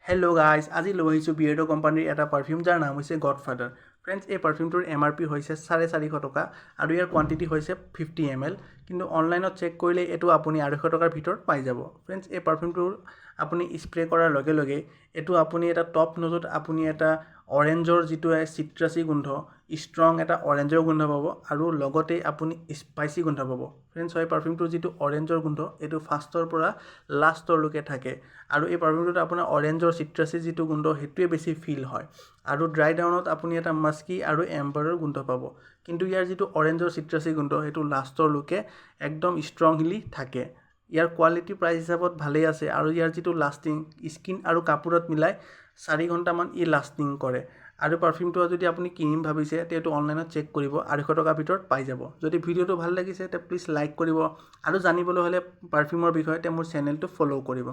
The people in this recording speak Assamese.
হেল্ল' গাইজ, আজি লৈ আহিছোঁ বিয়েৰ্ডো কোম্পানীৰ এটা পাৰফিউম যাৰ নাম হৈছে গডফাদাৰ। ফ্ৰেণ্ডছ, এই পাৰফিউমটোৰ MRP হৈছে 450 টকা আৰু ইয়াৰ কোৱান্টিটি হৈছে 50 ml, কিন্তু অনলাইনত চেক কৰিলে এইটো আপুনি 250 টকাৰ ভিতৰত পাই যাব। ফ্ৰেণ্ডছ, এই পাৰফিউমটোৰ আপুনি স্প্ৰে কৰাৰ লগে লগে এইটো আপুনি এটা টপ নোজত আপুনি এটা অৰেঞ্জৰ যিটো চিট্ৰাছী গোন্ধ, ষ্ট্ৰং এটা অৰেঞ্জৰ গোন্ধ পাব আৰু লগতে আপুনি স্পাইচি গোন্ধ পাব। ফ্ৰেণ্ডছ, এই পাৰফিউমটোৰ যিটো অৰেঞ্জৰ গোন্ধ এইটো ফাৰ্ষ্টৰ পৰা লাষ্টৰলৈকে থাকে আৰু এই পাৰফিউমটোত আপোনাৰ অৰেঞ্জৰ চিট্ৰাছী যিটো গোন্ধ সেইটোৱে বেছি ফিল হয় আৰু ড্ৰাই ডাউনত আপুনি এটা মাস্কি আৰু এম্বাৰৰ গোন্ধ পাব, কিন্তু ইয়াৰ যিটো অৰেঞ্জৰ চিট্ৰাছী গোন্ধ সেইটো লাষ্টৰলৈকে একদম ষ্ট্ৰংলি থাকে। ইয়াৰ কোৱালিটি প্ৰাইচ হিচাপত ভালেই আছে আৰু ইয়াৰ যিটো লাষ্টিং স্কিন আৰু কাপোৰত মিলাই 4 ঘণ্টামান ই লাষ্টিং কৰে। আৰু পাৰফিউমটো যদি আপুনি কিনিম ভাবিছে তেতিয়াতো অনলাইনত চেক কৰিব, 250 টকাৰ ভিতৰত পাই যাব। যদি ভিডিঅ'টো ভাল লাগিছে তে প্লিজ লাইক কৰিব আৰু জানিবলৈ হ'লে পাৰফিউমৰ বিষয়ে তে মোৰ চেনেলটো ফ'ল' কৰিব।